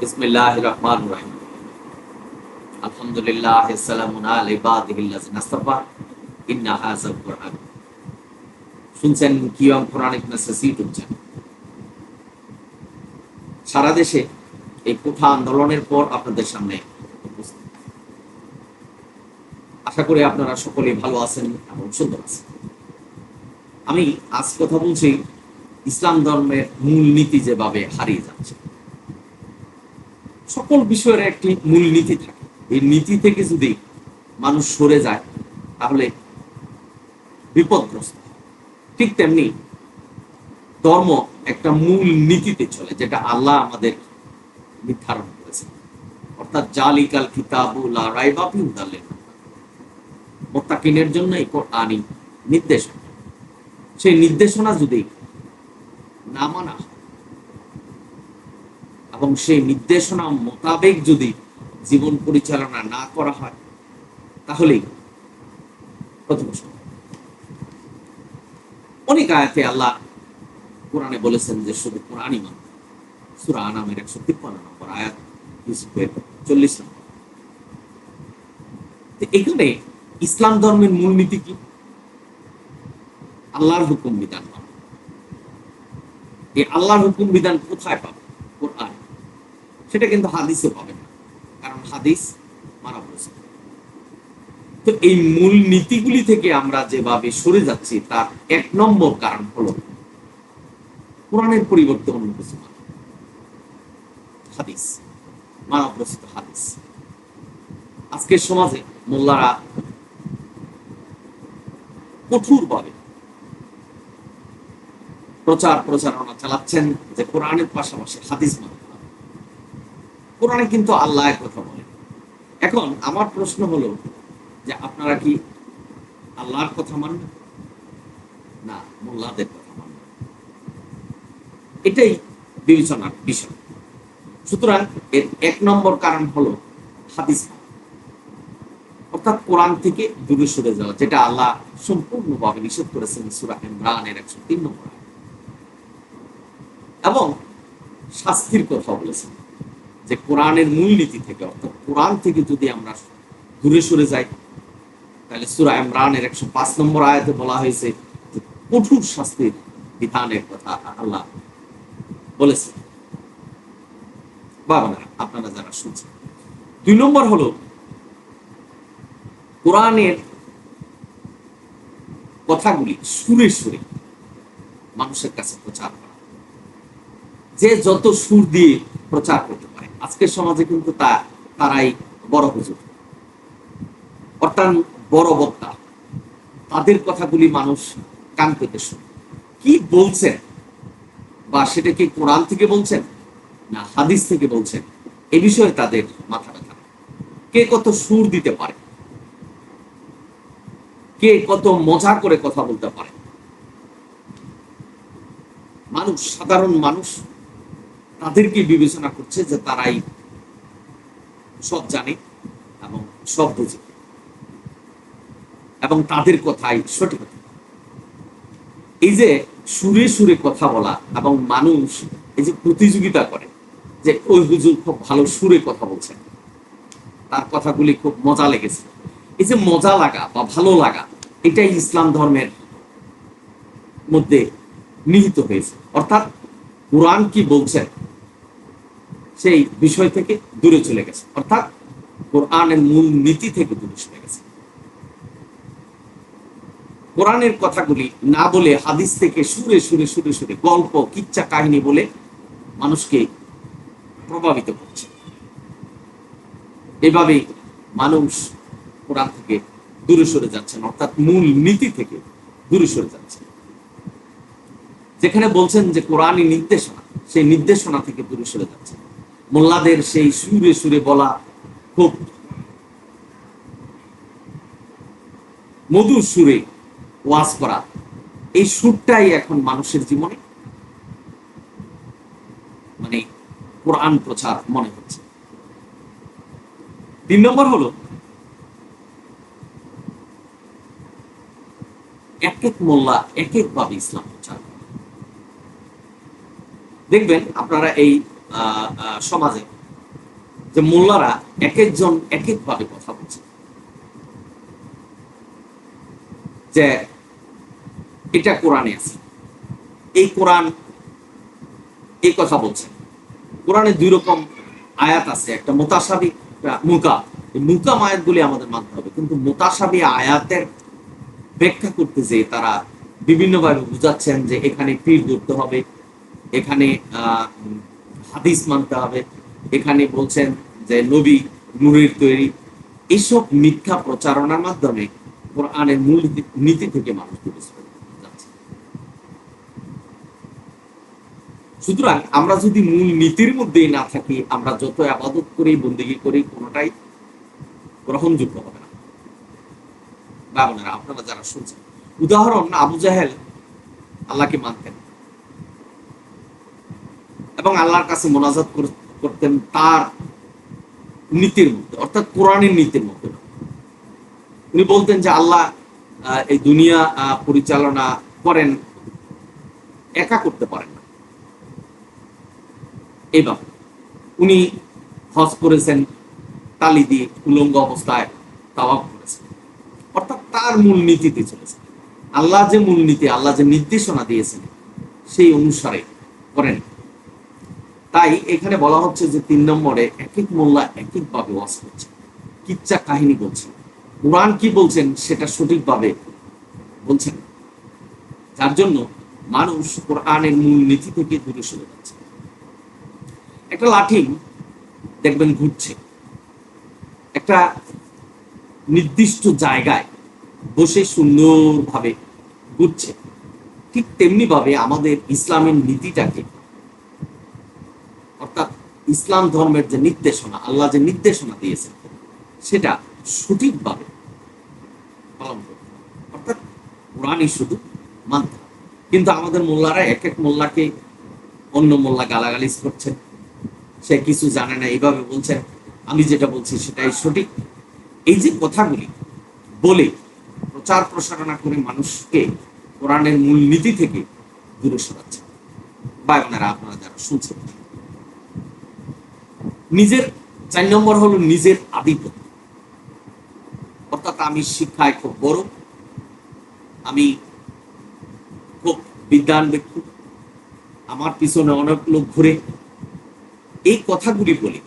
বিসমিল্লাহির রহমানির রহিম। আলহামদুলিল্লাহ সালামুন আলা ইবাদিহিল্লাযিনা ইসতাফা ইন্না হাযাল কুরআন। শুনছেন কিয়ং কোরআনিক মেসেজ ইউটিউব চ্যানেল। সারা দেশে এই কোঠা আন্দোলনের পর আপনাদের সামনে উপস্থিত। আশা করি আপনারা সকলেই ভালো আছেন এবং সুন্দর আছেন। আমি আজ কথা বলছি ইসলাম ধর্মের মূল নীতি যেভাবে হারিয়ে যাচ্ছে। সকল বিষয়ের একটি মূল নীতি থাকে, এই নীতি থেকে যদি মানুষ সরে যায় তাহলে বিপদগ্রস্ত। ঠিক তেমনি ধর্ম একটা মূল নীতিতে চলে, যেটা আল্লাহ আমাদের নির্ধারণ করেছে, অর্থাৎ জালিকাল কিতাবু লা রাইবা ফিহি হুদাল লিল মুত্তাকিনের জন্য এই কোরআনী নির্দেশনা। সেই নির্দেশনা যদি না মানা হয় এবং সেই নির্দেশনা মোতাবেক যদি জীবন পরিচালনা না করা হয় তাহলেই ক্ষতিগ্রস্ত। অনেক আয়াতে আল্লাহ কোরআনে বলেছেন যে শুধু কোরআনই মানবে। সূরা আনামের 153 নম্বর আয়াত, ইউসুফের 40 নম্বর। এখানে ইসলাম ধর্মের মূলনীতি কি? আল্লাহর হুকুম বিধান মানা। এই আল্লাহর হুকুম বিধান কোথায় পাবে? কোরআন। সেটা কিন্তু হাদিসে পাবে না, কারণ হাদিস মানব রচিত। তো এই মূল নীতিগুলি থেকে আমরা যেভাবে সরে যাচ্ছি তার এক নম্বর কারণ হলো কোরআনের পরিবর্তে অন্য কিছু মানা। হাদিস, মানব রচিত হাদিস। আজকের সমাজে মোল্লারা কঠোরভাবে প্রচারণা চালাচ্ছেন যে কোরআনের পাশাপাশি হাদিস মানতে হবে। কোরআনে কিন্তু আল্লাহ কথা বলেন। এখন আমার প্রশ্ন হলো যে আপনারা কি আল্লাহর কথা মানবেন না মোল্লাদের কথা মানবেন? এটাই বিবেচনার বিষয়। সুতরাং এর এক নম্বর কারণ হলো হাদিস, অর্থাৎ কোরআন থেকে দূরে সরে যাওয়া, যেটা আল্লাহ সম্পূর্ণভাবে নিষেধ করেছেন সূরা ইমরানের 103 নম্বর। এবং শাস্তির কথা বলেছেন যে কোরআনের মূলনীতি থেকে, অর্থাৎ কোরআন থেকে যদি আমরা দূরে সরে যাই তাহলে সূরা ইমরানের 105 নম্বর আয়াতে বলা হয়েছে যে কঠোর শাস্তির বিধানের কথা আল্লাহ বলেছেন। বাবা, আপনারা যারা শুনছেন, 2 নম্বর হলো কোরআনের কথাগুলি সুরে সুরে মানুষের কাছে প্রচার করা। যে যত সুর দিয়ে প্রচার করতে পারে, আজকের সমাজে কিন্তু তারাই বড় হুজুর, অর্থাৎ বড় বক্তা। তাদের কথাগুলি মানুষ কান পেতে শুনে। কি বলছেন, বা সেটা কি কোরআন থেকে বলছেন না হাদিস থেকে বলছেন, এ বিষয়ে তাদের মাথা ব্যথা। কে কত সুর দিতে পারে, কে কত মজা করে কথা বলতে পারে, মানুষ, সাধারণ মানুষ তাদেরকে বিবেচনা করছে যে তারাই সব জানে এবং সব বুঝে এবং তাদের কথাই সঠিক। এই যে সুরে সুরে কথা বলা এবং মানুষ এই যে প্রতিযোগিতা করে যে ওই হুজুর খুব ভালো সুরে কথা বলছেন, তার কথাগুলি খুব মজা লেগেছে, এই যে মজা লাগা বা ভালো লাগা, এটাই ইসলাম ধর্মের মধ্যে নিহিত হয়েছে। অর্থাৎ কোরআন কি বলছেন সেই বিষয় থেকে দূরে চলে গেছে, অর্থাৎ কোরআনের মূল নীতি থেকে দূরে চলে গেছে। কোরআনের কথাগুলি না বলে হাদিস থেকে সুরে সুরে সুরে সুরে গল্প, কিচ্ছা, কাহিনী বলে মানুষকে প্রভাবিত করছে। এভাবেই মানুষ কোরআন থেকে দূরে সরে যাচ্ছেন, অর্থাৎ মূল নীতি থেকে দূরে সরে যাচ্ছে। যেখানে বলছেন যে কোরআনই নির্দেশনা, সেই নির্দেশনা থেকে দূরে সরে যাচ্ছে। মোল্লাদের সেই সুরে সুরে বলা, খুব মধুর সুরে ওয়াজ করা, এই সুরটাই এখন মানুষের জীবনে মানে কোরআন প্রচার মনে হচ্ছে। 3 নম্বর হলো এক এক মোল্লা এক এক ভাবে ইসলাম প্রচার করে। দেখবেন আপনারা এই সমাজে যে মোল্লারা এক একজন এক এক ভাবে কথা বলছে, যে এটা কোরআনে আছে, এই কোরআন এই কথা বলছে। কোরআনে দুই রকম আয়াত আছে, একটা মুতাসাবি, একটা মুকাম। এই মুকাম আয়াতগুলি আমাদের মানতে হবে, কিন্তু মুতাসাবি আয়াতের ব্যাখ্যা করতে যে তারা বিভিন্নভাবে বুঝাচ্ছেন যে এখানে পীর ধরতে হবে, এখানে হাদিস মানতে হবে, এখানে বলছেন যে নবী নূরের তৈরি। এইসব মিথ্যা প্রচারণার মাধ্যমে কোরআনের মূল নীতি থেকে মানুষ দূরে যাচ্ছে। সুতরাং আমরা যদি মূল নীতির মধ্যেই না থাকি, আমরা যত আবাদত করি, বন্দেগী করি, কোনোটাই গ্রহণযোগ্য হবে না। বাবনারা, আপনারা যারা শুনছেন, উদাহরণ, আবু জাহেল আল্লাহকে মানতেন এবং আল্লাহর কাছে মোনাজাত করতেন তার নীতির মধ্যে, অর্থাৎ কোরআনের নীতির মধ্যে। উনি বলতেন যে আল্লাহ এই দুনিয়া পরিচালনা করেন, একা করতে পারেন না। এইভাবে উনি হজ করেছেন, তালি দিয়ে উলঙ্গ অবস্থায় তাওয়াফ করেছেন, অর্থাৎ তার মূল নীতিতে চলেছে। আল্লাহ যে মূল নীতি, আল্লাহ যে নির্দেশনা দিয়েছেন সেই অনুসারে করেন। তাই এখানে বলা হচ্ছে যে 3 নম্বরে এক এক মোল্লা এক এক ভাবে ওয়াজ করছে, কিচ্ছা কাহিনী বলছে, কোরআন কি বলছেন সেটা সঠিকভাবে বলছেন, যার জন্য মানুষ কোরআনের মূল নীতি থেকে দূরে সরে যাচ্ছে। একটা লাঠি দেখবেন ঘুরছে, একটা নির্দিষ্ট জায়গায় বসে সুন্দরভাবে ঘুরছে। ঠিক তেমনি ভাবে আমাদের ইসলামের নীতিটাকে, অর্থাৎ ইসলাম ধর্মের যে নির্দেশনা, আল্লাহ যে নির্দেশনা দিয়েছেন, সেটা সঠিকভাবে পালন করতে হবে, অর্থাৎ কোরআনই শুধু মানতে হবে। কিন্তু আমাদের মোল্লারা এক এক মোল্লাকে অন্য মোল্লা গালাগালিজ করছেন, সে কিছু জানে না, এইভাবে বলছেন আমি যেটা বলছি সেটাই সঠিক। এই যে কথাগুলি বলে প্রচার প্রসারণা করে মানুষকে কোরআনের মূল নীতি থেকে দূরে সরাচ্ছে। বা আপনারা যারা শুনছেন, নিজের 4 নম্বর হলো নিজের আধিপত্য, অর্থাৎ আমি শিক্ষায় খুব বড়, আমি খুব বিদ্যান ব্যক্তি, আমার পিছনে অনেক লোক ঘুরে, এই কথাগুলি বলি,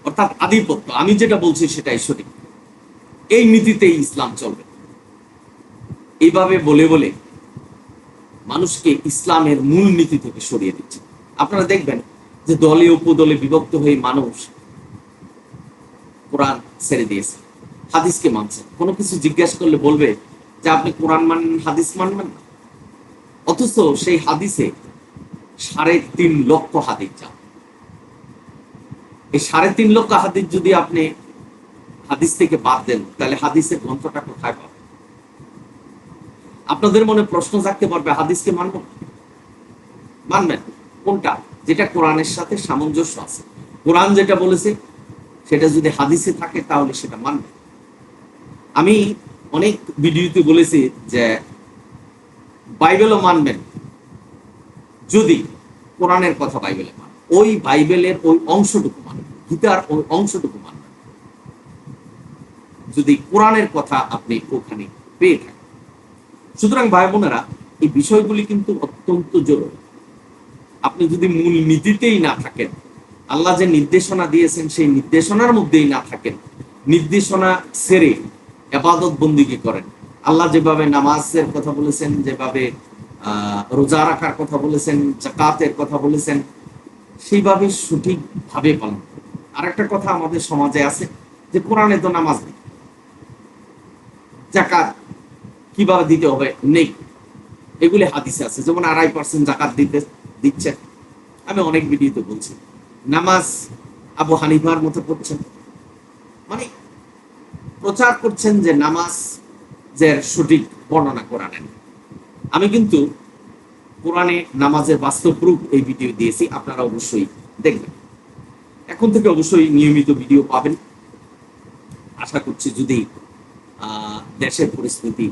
অর্থাৎ আধিপত্য, আমি যেটা বলছি সেটাই সঠিক, এই নীতিতেই ইসলাম চলবে। এইভাবে বলে বলে মানুষকে ইসলামের মূল নীতি থেকে সরিয়ে দিচ্ছে। আপনারা দেখবেন যে দলে উপদলে বিভক্ত হয়ে মানুষ কোরআন ছেড়ে দিয়েছে, হাদিসকে মানছে। কোনো কিছু জিজ্ঞাসা করলে বলবে যে আপনি কোরআন মানেন, হাদিস মানবেন না। অথচ সেই হাদিসে 3.5 লক্ষ হাদিস যা, এই 3.5 লক্ষ হাদিস যদি আপনি হাদিস থেকে বাদ দেন, তাহলে হাদিসের গ্রন্থটা কোথায় পাবেন? আপনাদের মনে প্রশ্ন থাকতে পারবে, হাদিসকে মানব, মানবেন কোনটা? যেটা কোরআনের সাথে সামঞ্জস্য আছে। কোরআন যেটা বলেছে সেটা যদি হাদিসে থাকে তাহলে সেটা মানবেন। আমি অনেক ভিডিওতে বলেছি যে বাইবেলও মানবেন যদি কোরআনের কথা বাইবেলে মান, ওই বাইবেলের ওই অংশটুকু মানবেন, গীতার ওই অংশটুকু মানবেন, যদি কোরআনের কথা আপনি ওখানে পেয়ে থাকেন। সুতরাং ভাই বোনেরা, এই বিষয়গুলি কিন্তু অত্যন্ত জরুরি। আপনি যদি মূল নীতিতেই না থাকেন, আল্লাহ যে নির্দেশনা দিয়েছেন সেই নির্দেশনার মধ্যেই না থাকেন, নির্দেশনা ছেড়ে ইবাদত বন্দেগী করেন, আল্লাহ যেভাবে নামাজের কথা বলেছেন, যেভাবে রোজা রাখার কথা বলেছেন, যাকাতের কথা বলেছেন, সেইভাবে সঠিকভাবে পালন করেন। আরেকটা কথা আমাদের সমাজে আছে যে কোরআনে তো নামাজ নেই, যাকাত কিভাবে দিতে হবে নেই, এগুলি হাদিসে আছে। যেমন 2.5% যাকাত দিচ্ছে, আমি অনেক ভিডিওতে বলছি। নামাজ আবু হানিফার মতো পড়ছেন, মানে প্রচার করছেন যে নামাজ যে সঠিক বর্ণনা কোরআনে। আমি কিন্তু কোরআনে নামাজের বাস্তব প্রুফ এই ভিডিও দিয়েছি, আপনারা অবশ্যই দেখবেন। এখন থেকে অবশ্যই নিয়মিত ভিডিও পাবেন। আশা করছি যদি দেশের পরিস্থিতি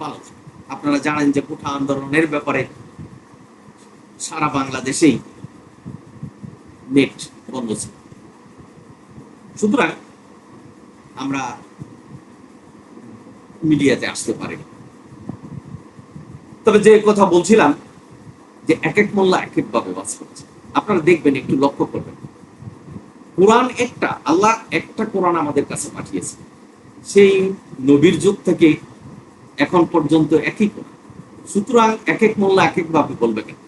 ভালো থাকে। আপনারা জানেন যে কোঠা আন্দোলনের ব্যাপারে সারা বাংলাদেশেই নেট বন্ধ ছিল, সুতরাং আমরা মিডিয়াতে আসতে পারি। তবে যে কথা বলছিলাম যে এক এক মোল্লা এক এক ভাবে বাস করছে, আপনারা দেখবেন, একটু লক্ষ্য করবেন, কোরআন একটা, আল্লাহ একটা কোরআন আমাদের কাছে পাঠিয়েছে, সেই নবীর যুগ থেকে এখন পর্যন্ত একই কোরআন। সুতরাং এক এক মোল্লা এক এক ভাবে বলবে কেন?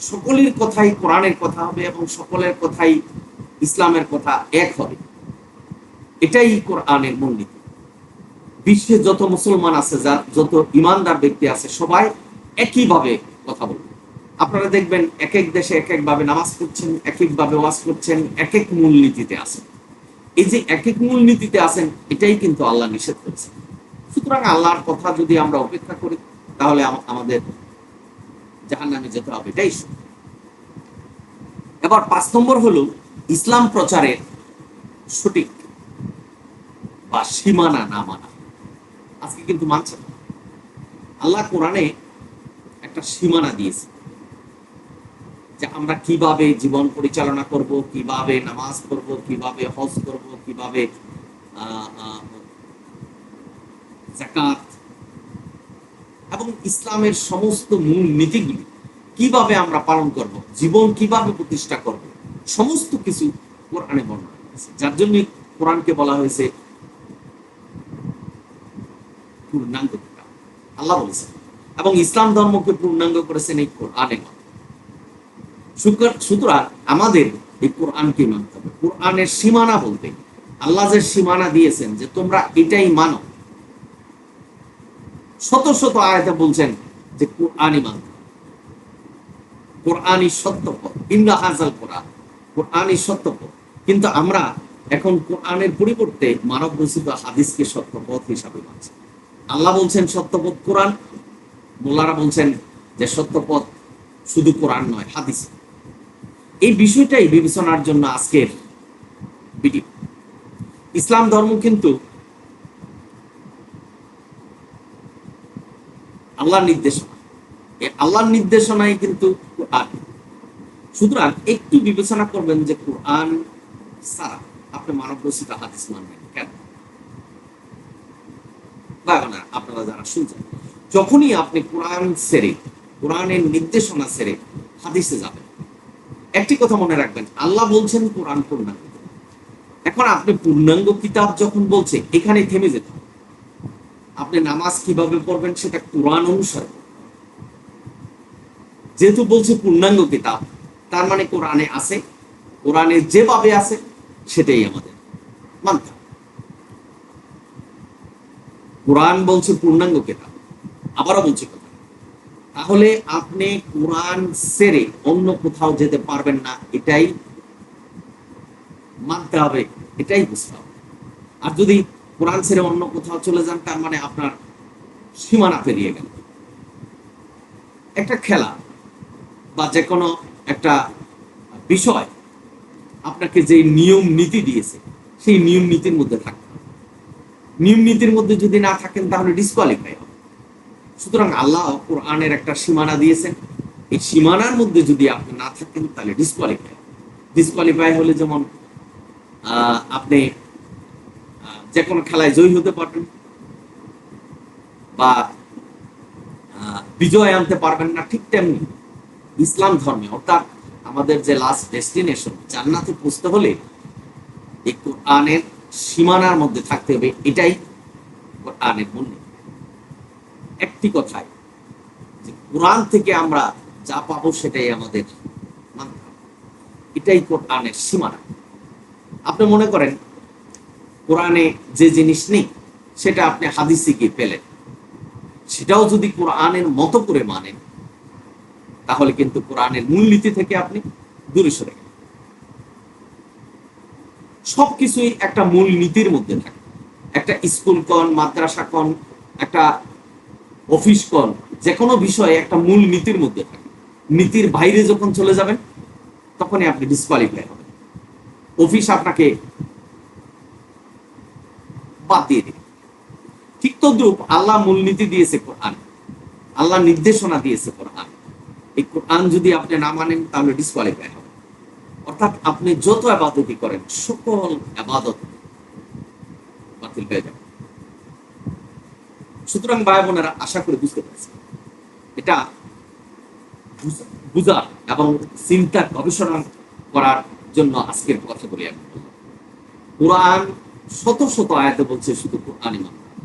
সকলের কথাই কোরআনের কথা হবে এবং সকলের কথাই ইসলামের কথা এক হবে, এটাই কোরআনের মূলনীতি। বিশ্বে যত মুসলমান আছে, যত ইমানদার ব্যক্তি আছে, সবাই একইভাবে কথা বলবে। আপনারা দেখবেন এক এক দেশে এক একভাবে নামাজ পড়ছেন, এক একভাবে ওয়াজ করছেন, এক এক মূলনীতিতে আছেন। এই যে এক এক মূলনীতিতে আছেন, এটাই কিন্তু আল্লাহ নিষেধ করেছে। সুতরাং আল্লাহর কথা যদি আমরা উপেক্ষা করি, তাহলে আমাদের জাহান্নামে যেতে হবে, এটাই। এবার 5 নম্বর হলো ইসলাম প্রচারের সঠিক বা সীমানা না মানা। আজকে কিন্তু মানছে না। আল্লাহ কোরআনে একটা সীমানা দিয়েছে যে আমরা কিভাবে জীবন পরিচালনা করব, কিভাবে নামাজ পড়ব, কিভাবে হজ করব, কিভাবে যাকাত এবং ইসলামের সমস্ত মূল নীতিগুলি কিভাবে আমরা পালন করব, জীবন কিভাবে প্রতিষ্ঠা করব, সমস্ত কিছু কোরআনে বর্ণনা করেছে। যার জন্য কোরআনকে বলা হয়েছে পূর্ণাঙ্গ কিতাব, আল্লাহ বলেছেন। এবং ইসলাম ধর্মকে পূর্ণাঙ্গ করেছেন এই কোরআনে। সুতরাং আমাদের এই কোরআনকে মানতে হবে। কোরআনের সীমানা বলতে আল্লাহ যে সীমানা দিয়েছেন যে তোমরা এটাই মানো, শত শত আয়াতে বলছেন যে কোরআনই মানতে হবে, কোরআনই সত্য পথ, ইন্না হাযাল কোরআন, কোরআনই সত্য পথ। কিন্তু আমরা এখন কোরআনের পরিবর্তে মানব রচিত হাদিসকে সত্য পথ হিসাবে মানছি। আল্লাহ বলছেন সত্যপথ কোরআন, মোল্লারা বলছেন যে সত্যপথ শুধু কোরআন নয়, হাদিস। এই বিষয়টাই বিবেচনার জন্য আজকের ভিডিও। ইসলাম ধর্ম কিন্তু আল্লাহর নির্দেশনা, এই আল্লাহর নির্দেশনায় কিন্তু কোরআন। সুতরাং একটু বিবেচনা করবেন যে কোরআন ছাড়া আপনি মানব রচিত হাদিস মানবেন কেন? আপনারা যারা শুনছেন, যখনই আপনি কোরআন ছেড়ে, কোরআনের নির্দেশনা ছেড়ে হাদিসে যাবেন, একটি কথা মনে রাখবেন, আল্লাহ বলছেন কোরআন পূর্ণাঙ্গ। এখন আপনি পূর্ণাঙ্গ কিতাব যখন বলছে, এখানে থেমে যেতে হবে। আপনি নামাজ কিভাবে পড়বেন সেটা কোরআন অনুসারে। যেহেতু বলছে পূর্ণাঙ্গ কিতাব, তার মানে কোরআনে আছে, কোরআনে যেভাবে আছে সেটাই আমাদের মানতে হবে। কোরআন বলছে পূর্ণাঙ্গ কিতাব, আবারও বলছে কথা, তাহলে আপনি কোরআন ছেড়ে অন্য কোথাও যেতে পারবেন না, এটাই মানতে হবে, এটাই বুঝতে হবে। আর যদি কোরআন ছেড়ে অন্য কোথাও চলে যান, তার মানে আপনার সীমানা পেরিয়ে গেল। একটা খেলা বা যে কোনো একটা বিষয় আপনাকে যে নিয়ম নীতি দিয়েছে, সেই নিয়ম নীতির মধ্যে থাকতে হবে। নিয়ম নীতির মধ্যে যদি না থাকেন, তাহলে ডিসকোয়ালিফাই হবে। সুতরাং আল্লাহ কোরআনের একটা সীমানা দিয়েছেন, এই সীমানার মধ্যে যদি আপনি না থাকেন, তাহলে ডিসকোয়ালিফাই। ডিসকোয়ালিফাই হলে যেমন আপনি যে কোনো খেলায় জয়ী হতে পারবেন বা বিজয় আনতে পারবেন না, ঠিক তেমনি ইসলাম ধর্মে, অর্থাৎ আমাদের যে লাস্ট ডেস্টিনেশন জান্নাতে পৌঁছতে হলে এই কোরআনের সীমানার মধ্যে থাকতে হবে, এটাই কোরআনের মূল্য। একটি কথায় যে কোরআন থেকে আমরা যা পাবো সেটাই আমাদের মানতে হবে, এটাই কোরআনের সীমানা। আপনি মনে করেন কোরআনে যে জিনিস নেই সেটা আপনি হাদিসে গিয়ে পেলেন, সেটাও যদি কোরআনের মতো করে মানেন, তাহলে কিন্তু কোরআনের মূলনীতি থেকে আপনি দূরে সরে গেলেন। সবকিছুই একটা মূল নীতির মধ্যে থাকে। একটা স্কুল কন, মাদ্রাসা কন, একটা অফিস কন, যে কোনো বিষয়ে একটা মূল নীতির মধ্যে থাকে। নীতির বাইরে যখন চলে যাবেন, তখনই আপনি ডিসকোয়ালিফাই হবেন, অফিস আপনাকে বাদ দিয়ে দিবে। ঠিক তদ্রূপ আল্লাহ মূলনীতি দিয়েছে কোরআন, আল্লাহ নির্দেশনা দিয়েছে কোরআন। এই কোরআন যদি আপনি না মানেন, তাহলে ডিসকোয়ালিফাই হবে। অর্থাৎ আপনি যত আবাদতই করেন সকল আবাদত বাতিল হয়ে যাবে। সুতরাং ভাই বোনেরা, আশা করি বুঝতে পারছি এটা বুঝার এবং চিন্তা গবেষণা করার জন্য আজকের কথা বলি। আমি বললাম কোরআন শত শত আয়াতে বলছে শুধু কোরআনই মানতে হবে।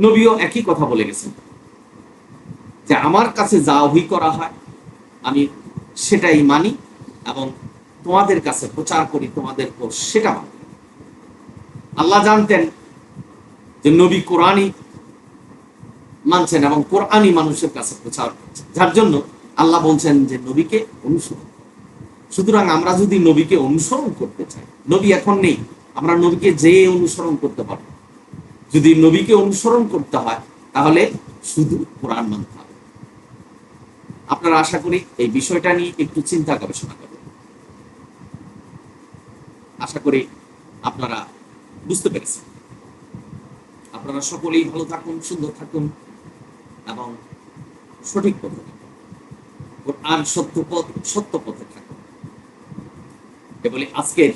নবীও একই কথা বলে গেছেন যে আমার কাছে যা ওহী করা হয় আমি সেটাই মানি এবং তোমাদের কাছে প্রচার করি, তোমাদেরকেও সেটা মানি। আল্লাহ জানতেন যে নবী কোরআনই মানছেন এবং কোরআনই মানুষের কাছে প্রচার করছেন, যার জন্য আল্লাহ বলছেন যে নবীকে অনুসরণ। সুতরাং আমরা যদি নবীকে অনুসরণ করতে চাই, নবী এখন নেই, আমরা নবীকে যে অনুসরণ করতে পারবো। যদি নবীকে অনুসরণ করতে হয় তাহলে শুধু কোরআন মানতে হবে। আপনারা আশা করি এই বিষয়টা নিয়ে একটু চিন্তা গবেষণা করবেন। আশা করি আপনারা বুঝতে পেরেছেন। আপনারা সকলেই ভালো থাকুন, সুন্দর থাকুন এবং সঠিক পথে থাকুন। কোরআন সত্য পথে থাকুন। এ বলে আজকের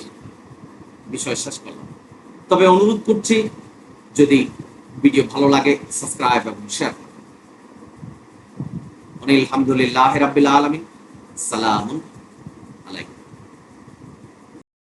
বিষয় শেষ করলাম। তবে অনুরোধ করছি, যদি ভিডিও ভালো লাগে সাবস্ক্রাইব এবং শেয়ার করুন। আলহামদুলিল্লাহ রাব্বিল আলামিন। সালামুন